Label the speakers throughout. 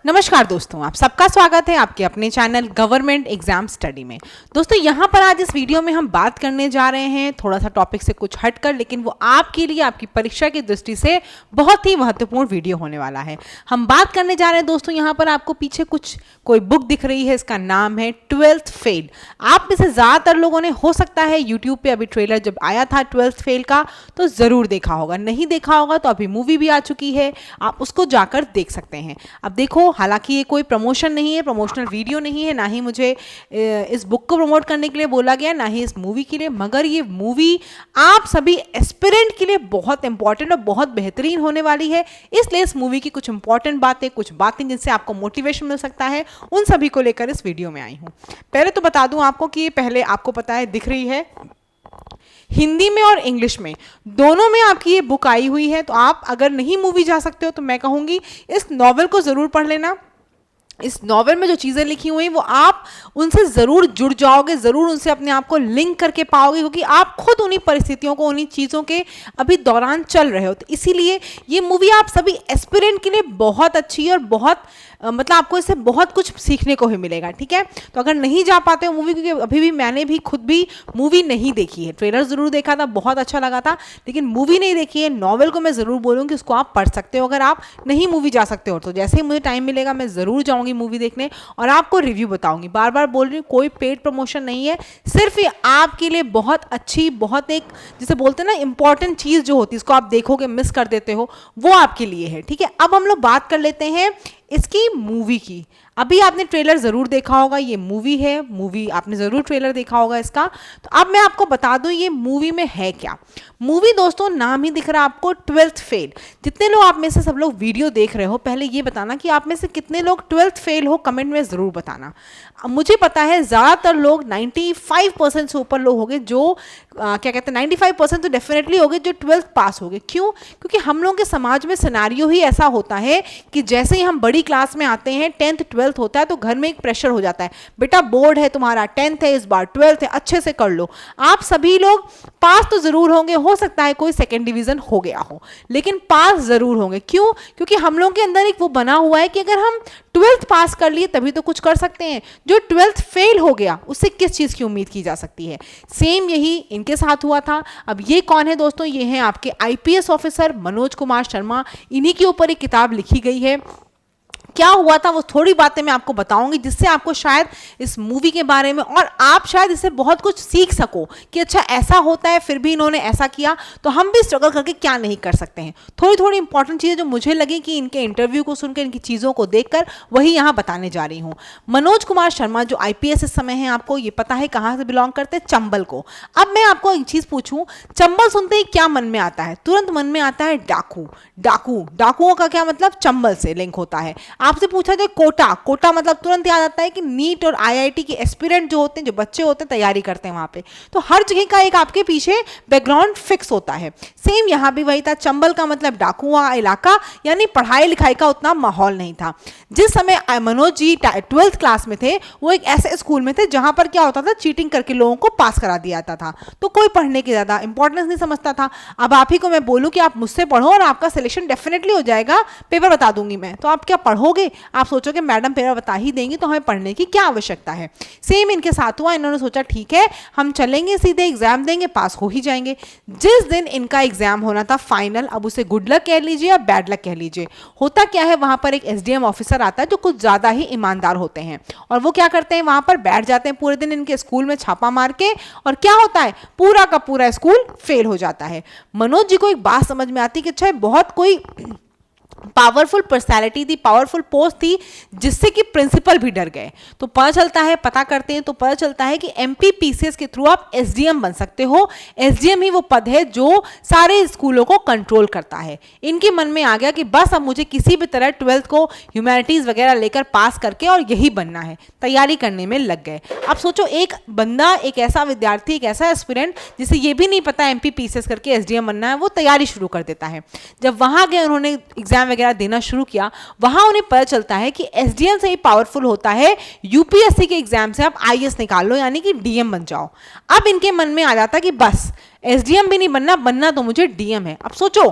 Speaker 1: नमस्कार दोस्तों, आप सबका स्वागत है आपके अपने चैनल गवर्नमेंट एग्जाम स्टडी में। दोस्तों यहाँ पर आज इस वीडियो में हम बात करने जा रहे हैं थोड़ा सा टॉपिक से कुछ हटकर, लेकिन वो आपके लिए आपकी परीक्षा की दृष्टि से बहुत ही महत्वपूर्ण वीडियो होने वाला है। हम बात करने जा रहे हैं दोस्तों, यहाँ पर आपको पीछे कोई बुक दिख रही है, इसका नाम है 12th फेल। आप में से ज़्यादातर लोगों ने हो सकता है यूट्यूब पे अभी ट्रेलर जब आया था 12th फेल का तो ज़रूर देखा होगा, नहीं देखा होगा तो अभी मूवी भी आ चुकी है, आप उसको जाकर देख सकते हैं। अब देखो, हालांकि ये कोई प्रमोशन नहीं है, प्रमोशनल वीडियो नहीं है, ना ही मुझे इस बुक को प्रमोट करने के लिए बोला गया, ना ही इस मूवी के लिए, मगर ये मूवी आप सभी एस्पिरेंट के लिए बहुत इंपॉर्टेंट और बहुत बेहतरीन होने वाली है। इसलिए इस मूवी की कुछ इंपॉर्टेंट बातें, कुछ बातें जिनसे आपको मोटिवेशन मिल सकता है, उन सभी को लेकर इस वीडियो में आई हूँ। पहले तो बता दूं आपको कि पहले आपको पता है दिख रही है हिंदी में और इंग्लिश में दोनों में आपकी ये बुक आई हुई है। तो आप अगर नहीं मूवी जा सकते हो तो मैं कहूँगी इस नॉवेल को ज़रूर पढ़ लेना। इस नॉवेल में जो चीज़ें लिखी हुई वो आप उनसे ज़रूर जुड़ जाओगे, ज़रूर उनसे अपने आप को लिंक करके पाओगे, क्योंकि आप खुद उन्हीं परिस्थितियों को, उन्हीं चीज़ों के अभी दौरान चल रहे हो। तो इसीलिए ये मूवी आप सभी एस्पिरेंट के लिए बहुत अच्छी है और बहुत मतलब आपको इससे बहुत कुछ सीखने को ही मिलेगा। ठीक है, तो अगर नहीं जा पाते हो मूवी, क्योंकि अभी भी मैंने भी खुद भी मूवी नहीं देखी है, ट्रेलर ज़रूर देखा था, बहुत अच्छा लगा था, लेकिन मूवी नहीं देखी है। नॉवेल को मैं ज़रूर बोलूँगी उसको आप पढ़ सकते हो। अगर आप नहीं मूवी जा सकते हो तो जैसे ही मुझे टाइम मिलेगा मैं ज़रूर जाऊँगी मूवी देखने और आपको रिव्यू बताऊँगी। बार बार बोल रही हूँ, कोई पेड प्रमोशन नहीं है, सिर्फ ये आपके लिए बहुत अच्छी, बहुत एक जिसे बोलते हैं ना इंपॉर्टेंट चीज़ जो होती है, इसको आप देखोगे मिस कर देते हो, वो आपके लिए है। ठीक है, अब हम लोग बात कर लेते हैं इसकी मूवी की। अभी आपने ट्रेलर ज़रूर देखा होगा, ये मूवी है, मूवी आपने ज़रूर ट्रेलर देखा होगा इसका। तो अब मैं आपको बता दूं ये मूवी में है क्या। मूवी दोस्तों, नाम ही दिख रहा है आपको 12th फेल। जितने लोग आप में से सब लोग वीडियो देख रहे हो, पहले ये बताना कि आप में से कितने लोग 12th फेल हो, कमेंट में ज़रूर बताना। मुझे पता है ज़्यादातर लोग 95% से ऊपर लोग होंगे जो क्या कहते हैं 95% तो डेफिनेटली होंगे जो 12th पास होंगे। क्यों? क्योंकि हम लोगों के समाज में सिनेरियो ही ऐसा होता है कि जैसे ही हम बड़ी क्लास में आते हैं, 10th 12th होता है तो घर में एक प्रेशर हो जाता है, बेटा बोर्ड है तुम्हारा, 10th है इस बार, 12th है, अच्छे से कर लो। आप सभी लोग पास तो ज़रूर होंगे, हो सकता है कोई सेकेंड डिवीज़न हो गया हो, लेकिन पास ज़रूर होंगे। क्यों? क्योंकि हम लोगों के अंदर एक वो बना हुआ है कि अगर हम 12th पास कर लिए तभी तो कुछ कर सकते हैं। जो 12th फेल हो गया उससे किस चीज़ की उम्मीद की जा सकती है। सेम यही इनके साथ हुआ था। अब ये कौन है दोस्तों? ये हैं आपके आईपीएस ऑफिसर मनोज कुमार शर्मा। इन्हीं के ऊपर एक किताब लिखी गई है। क्या हुआ था वो थोड़ी बातें मैं आपको बताऊंगी, जिससे आपको शायद इस मूवी के बारे में और आप शायद इससे बहुत कुछ सीख सको कि अच्छा ऐसा होता है, फिर भी इन्होंने ऐसा किया तो हम भी स्ट्रगल करके क्या नहीं कर सकते हैं। थोड़ी थोड़ी इंपॉर्टेंट चीज़ें जो मुझे लगी कि इनके इंटरव्यू को सुनकर, इनकी चीज़ों को देखकर, वही यहाँ बताने जा रही हूँ। मनोज कुमार शर्मा जो आईपीएस इस समय है, आपको ये पता है कहाँ से बिलोंग करते हैं? चंबल को। अब मैं आपको एक चीज़ पूछूं, चंबल सुनते ही क्या मन में आता है? तुरंत मन में आता है डाकू। डाकुओं का क्या मतलब? चंबल से लिंक होता है। आपसे पूछा जाए कोटा मतलब तुरंत याद आता है कि नीट और आईआईटी के एस्पिरेंट जो होते हैं, जो बच्चे होते हैं, तैयारी करते हैं वहां पे, तो हर जगह का एक आपके पीछे बैकग्राउंड फिक्स होता है। सेम यहाँ भी वही था। चंबल का मतलब डाकुआ इलाका, यानी पढ़ाई लिखाई का उतना माहौल नहीं था। जिस समय मनोज जी 12th क्लास में थे, वो एक ऐसे स्कूल में थे जहां पर क्या होता था, चीटिंग करके लोगों को पास करा दिया जाता था, तो कोई पढ़ने की ज्यादा इंपॉर्टेंस नहीं समझता था। अब आप ही को मैं बोलूं कि आप मुझसे पढ़ो और आपका सिलेक्शन डेफिनेटली हो जाएगा, पेपर बता दूंगी मैं, तो आप क्या पढ़ोगे? आप सोचोगे मैडम पेपर बता ही देंगी तो हमें पढ़ने की क्या आवश्यकता है। सेम इनके साथ हुआ। इन्होंने सोचा ठीक है हम चलेंगे, सीधे एग्जाम देंगे, पास हो ही जाएंगे। जिस दिन इनका एग्जाम होना था फाइनल, अब उसे गुड लक कह लीजिए या बैड लक कह लीजिए, होता क्या है, वहां पर एक एसडीएम ऑफिसर आता है जो कुछ ज्यादा ही ईमानदार होते हैं, और वो क्या करते हैं, वहां पर बैठ जाते हैं पूरे दिन इनके स्कूल में छापा मार के, और क्या होता है, पूरा का पूरा स्कूल फेल हो जाता है। मनोज जी को एक बात समझ में आती कि अच्छा बहुत कोई पावरफुल पर्सनालिटी थी, पावरफुल पोस्ट थी, जिससे कि प्रिंसिपल भी डर गए। तो पता चलता है, पता करते हैं तो पता चलता है कि एमपीपीसीएस के थ्रू आप एसडीएम बन सकते हो। एसडीएम ही वो पद है जो सारे स्कूलों को कंट्रोल करता है। इनके मन में आ गया कि बस अब मुझे किसी भी तरह 12th को ह्यूमैनिटीज वगैरह लेकर पास करके और यही बनना है। तैयारी करने में लग गए। अब सोचो एक बंदा, एक ऐसा विद्यार्थी, एक ऐसा एस्पिरेंट जिसे ये भी नहीं पता एमपीपीसीएस करके एसडीएम बनना है, वो तैयारी शुरू कर देता है। जब वहां गए, उन्होंने एग्जाम वगैरह देना शुरू किया, वहां उन्हें पता चलता है कि एसडीएम से ही पावरफुल होता है यूपीएससी के एग्जाम से आप आईएएस निकाल लो, यानी कि डीएम बन जाओ। अब इनके मन में आ जाता कि बस एसडीएम भी नहीं बनना, बनना तो मुझे डीएम है। अब सोचो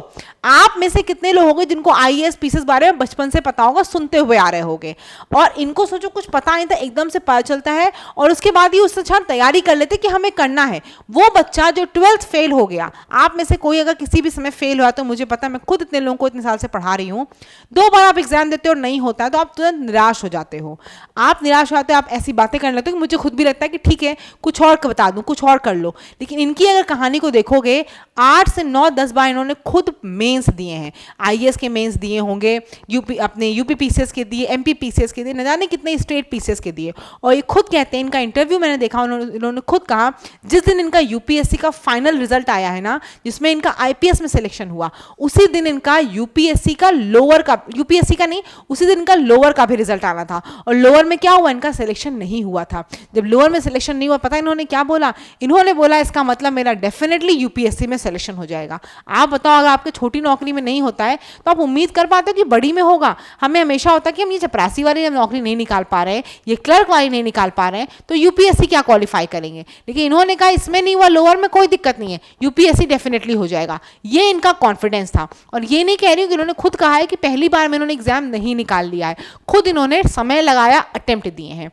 Speaker 1: आप में से कितने लोग होंगे जिनको आईएएस पीसीएस बारे में बचपन से पता होगा, सुनते हुए आ रहे होंगे, और इनको सोचो कुछ पता नहीं था, एकदम से पता चलता है और उसके बाद ही उससे तैयारी कर लेते कि हमें करना है। वो बच्चा जो 12th फेल हो गया, आप में से कोई अगर किसी भी समय फेल हुआ तो मुझे पता है, मैं खुद इतने लोगों को इतने साल से पढ़ा रही हूँ, 2 बार आप एग्जाम देते हो और नहीं होता है तो आप तुरंत निराश हो जाते हो। आप निराश हो जाते हो, आप ऐसी बातें करने लगते हो कि मुझे खुद भी लगता है कि ठीक है कुछ और बता दूं, कुछ और कर लो। लेकिन इनकी अगर कहानी को देखोगे, 8 से 9-10 बार इन्होंने खुद मेंस दिए हैं, आईएएस के मेंस दिए होंगे, यूपी पीसीएस के दिए, एमपी पीसीएस के दिए, न जाने कितने स्टेट पीसीएस के दिए। और ये खुद कहते हैं, इनका इंटरव्यू मैंने देखा, इन्होंने खुद कहा जिस दिन इनका यूपीएससी का फाइनल रिजल्ट आया है ना, जिसमें इनका आईपीएस में सिलेक्शन हुआ, उसी दिन इनका यूपीएससी का लोअर का, यूपीएससी का नहीं, उसी दिन इनका लोअर का भी रिजल्ट आना था। और लोअर में क्या हुआ, इनका सिलेक्शन नहीं हुआ था। जब लोअर में सिलेक्शन नहीं हुआ, पता है इन्होंने क्या बोला? इन्होंने बोला इसका मतलब मेरा डेफिनेटली यूपीएससी में सिलेक्शन हो जाएगा। आप बताओ अगर आपके छोटी नौकरी में नहीं होता है तो आप उम्मीद कर पाते हो कि बड़ी में होगा? हमें हमेशा होता है कि हम ये चपरासी वाली नौकरी नहीं निकाल पा रहे हैं, ये क्लर्क वाली नहीं निकाल पा रहे हैं, तो यूपीएससी क्या क्वालिफाई करेंगे। लेकिन इन्होंने कहा इसमें नहीं हुआ, लोअर में कोई दिक्कत नहीं है, यूपीएससी डेफिनेटली हो जाएगा। ये इनका कॉन्फिडेंस था। और ये नहीं कह रही हूँ कि इन्होंने खुद कहा है कि पहली बार में इन्होंने एग्जाम नहीं निकाल लिया है, खुद इन्होंने समय लगाया, अटेम्प्ट दिए हैं।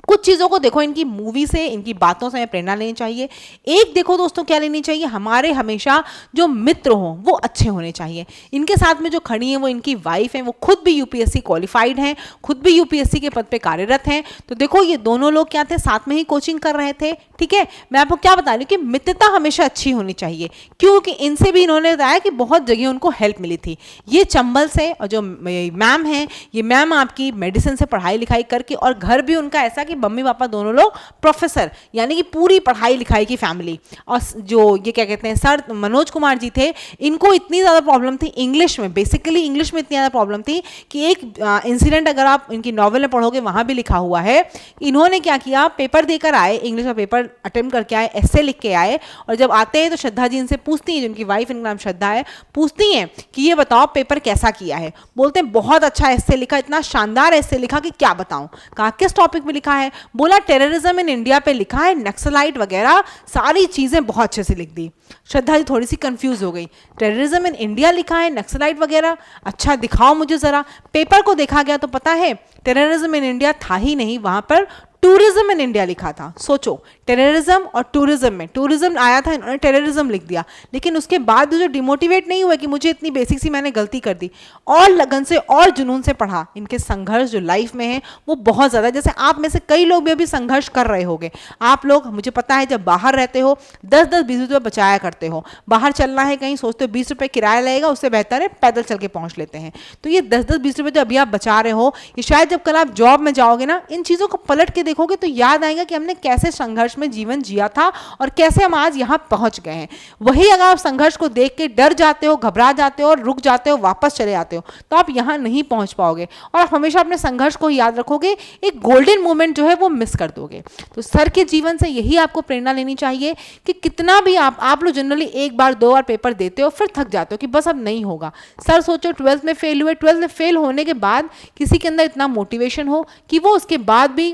Speaker 1: कुछ चीज़ों को देखो, इनकी मूवी से, इनकी बातों से हमें प्रेरणा लेनी चाहिए। एक देखो दोस्तों क्या लेनी चाहिए, हमारे हमेशा जो मित्र हों वो अच्छे होने चाहिए। इनके साथ में जो खड़ी हैं वो इनकी वाइफ हैं, वो खुद भी यूपीएससी क्वालिफाइड हैं, खुद भी यूपीएससी के पद पे कार्यरत हैं। तो देखो ये दोनों लोग क्या थे, साथ में ही कोचिंग कर रहे थे। ठीक है, मैं आपको क्या बता रही हूँ कि मित्रता हमेशा अच्छी होनी चाहिए, क्योंकि इनसे भी इन्होंने बताया कि बहुत जगह उनको हेल्प मिली थी। ये चंबल से, और जो मैम है, ये मैम आपकी मेडिसिन से पढ़ाई लिखाई करके, और घर भी उनका ऐसा कि मम्मी पापा दोनों लोग प्रोफेसर, यानी कि पूरी पढ़ाई लिखाई की फैमिली। और जो ये क्या कहते हैं सर मनोज कुमार जी थे, इनको इतनी ज़्यादा प्रॉब्लम थी इंग्लिश में, बेसिकली इंग्लिश में इतनी ज़्यादा प्रॉब्लम थी कि एक इंसिडेंट अगर आप इनकी नॉवल में पढ़ोगे वहाँ भी लिखा हुआ है, इन्होंने क्या किया, पेपर देकर आए, इंग्लिश का पेपर अटेम्प्ट करके आए, एस्से लिख के आए, और जब आते हैं तो श्रद्धा जी इनसे पूछती हैं, जिनकी वाइफ इनका नाम श्रद्धा है, पूछती हैं कि ये बताओ पेपर कैसा किया है। बोलते हैं बहुत अच्छा एस्से लिखा, इतना शानदार एस्से लिखा कि क्या बताऊं। कहा किस टॉपिक पे लिखा है? बोला टेररिज्म इन इंडिया पे लिखा है, नक्सलाइट वगैरह सारी चीजें बहुत अच्छे से लिख दी। श्रद्धा जी थोड़ी सी कंफ्यूज हो गई, टेररिज्म इन इंडिया लिखा है, नक्सलाइट वगैरह, अच्छा दिखाओ मुझे जरा। पेपर को देखा गया तो पता है टेररिज्म इन इंडिया था ही नहीं, वहां पर टूरिज्म इन इंडिया लिखा था। सोचो, टेररिज्म और टूरिज्म में टूरिज्म आया था, इन्होंने टेररिज्म लिख दिया। लेकिन उसके बाद जो डिमोटिवेट नहीं हुआ कि मुझे इतनी बेसिक सी मैंने गलती कर दी, और लगन से और जुनून से पढ़ा। इनके संघर्ष जो लाइफ में है वो बहुत ज़्यादा, जैसे आप में से कई लोग भी अभी संघर्ष कर रहे होंगे। आप लोग, मुझे पता है, जब बाहर रहते हो 10-10, 20 रुपये बचाया करते हो। बाहर चलना है कहीं, सोचते हो 20 रुपये किराया लगेगा, उससे बेहतर है पैदल चल के पहुँच लेते हैं। तो ये 10-10, 20 रुपये जो अभी आप बचा रहे हो, ये शायद जब कल आप जॉब में जाओगे ना, इन चीज़ों को पलट के देखोगे तो याद आएगा कि हमने कैसे संघर्ष में जीवन जिया था और कैसे हम आज यहाँ पहुँच गए हैं। वही अगर आप संघर्ष को देख के डर जाते हो, घबरा जाते हो और रुक जाते हो, वापस चले जाते हो, तो आप यहाँ नहीं पहुँच पाओगे और आप हमेशा अपने संघर्ष को याद रखोगे, एक गोल्डन मोमेंट जो है वो मिस कर दोगे। तो सर के जीवन से यही आपको प्रेरणा लेनी चाहिए कि कितना भी आप लोग जनरली 1 बार 2 बार पेपर देते हो, फिर थक जाते हो कि बस अब नहीं होगा। सर सोचो 12th में फेल हुए, 12th में फेल होने के बाद किसी के अंदर इतना मोटिवेशन हो कि वो उसके बाद भी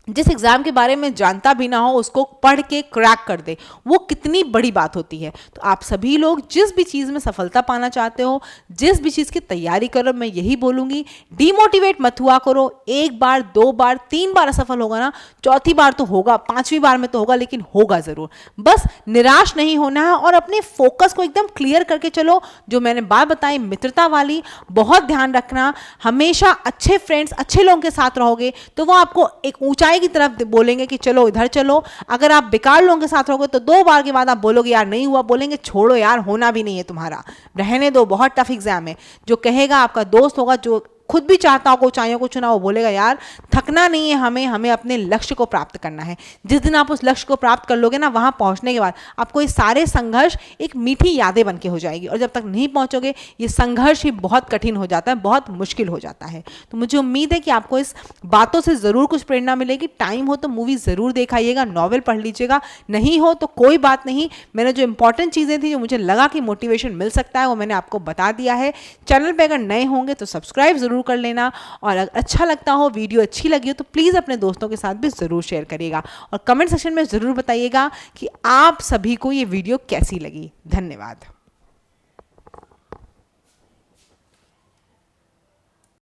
Speaker 1: जिस एग्ज़ाम के बारे में जानता भी ना हो उसको पढ़ के क्रैक कर दे, वो कितनी बड़ी बात होती है। तो आप सभी लोग जिस भी चीज़ में सफलता पाना चाहते हो, जिस भी चीज़ की तैयारी करो, मैं यही बोलूँगी, डीमोटिवेट मत हुआ करो। 1 बार 2 बार 3 बार असफल होगा ना, चौथी बार तो होगा, 5वीं बार में तो होगा, लेकिन होगा ज़रूर। बस निराश नहीं होना है और अपने फोकस को एकदम क्लियर करके चलो। जो मैंने बात बताई मित्रता वाली, बहुत ध्यान रखना, हमेशा अच्छे फ्रेंड्स, अच्छे लोगों के साथ रहोगे तो वो आपको एक ऊंचाई की तरफ बोलेंगे कि चलो इधर चलो। अगर आप बेकार लोगों के साथ रहोगे तो 2 बार के बाद आप बोलोगे यार नहीं हुआ, बोलेंगे छोड़ो यार, होना भी नहीं है तुम्हारा, रहने दो, बहुत टफ एग्जाम है। जो कहेगा आपका दोस्त होगा, जो खुद भी चाहता होगा ऊंचाइयों को चुना, वो बोलेगा यार थकना नहीं है, हमें अपने लक्ष्य को प्राप्त करना है। जिस दिन आप उस लक्ष्य को प्राप्त कर लोगे ना, वहां पहुंचने के बाद आपको ये सारे संघर्ष एक मीठी यादें बन के हो जाएगी, और जब तक नहीं पहुंचोगे ये संघर्ष ही बहुत कठिन हो जाता है, बहुत मुश्किल हो जाता है। तो मुझे उम्मीद है कि आपको इस बातों से ज़रूर कुछ प्रेरणा मिलेगी। टाइम हो तो मूवी ज़रूर दिखाइएगा, नॉवल पढ़ लीजिएगा, नहीं हो तो कोई बात नहीं। मैंने जो इंपॉर्टेंट चीज़ें थी, जो मुझे लगा कि मोटिवेशन मिल सकता है, वो मैंने आपको बता दिया है। चैनल पर अगर नए होंगे तो सब्सक्राइब ज़रूर ज़रूर कर लेना। और अगर अच्छा लगता हो, वीडियो अच्छी लगी हो, तो प्लीज़ अपने दोस्तों के साथ भी ज़रूर शेयर करिएगा और कमेंट सेक्शन में ज़रूर बताइएगा कि आप सभी को ये वीडियो कैसी लगी। धन्यवाद।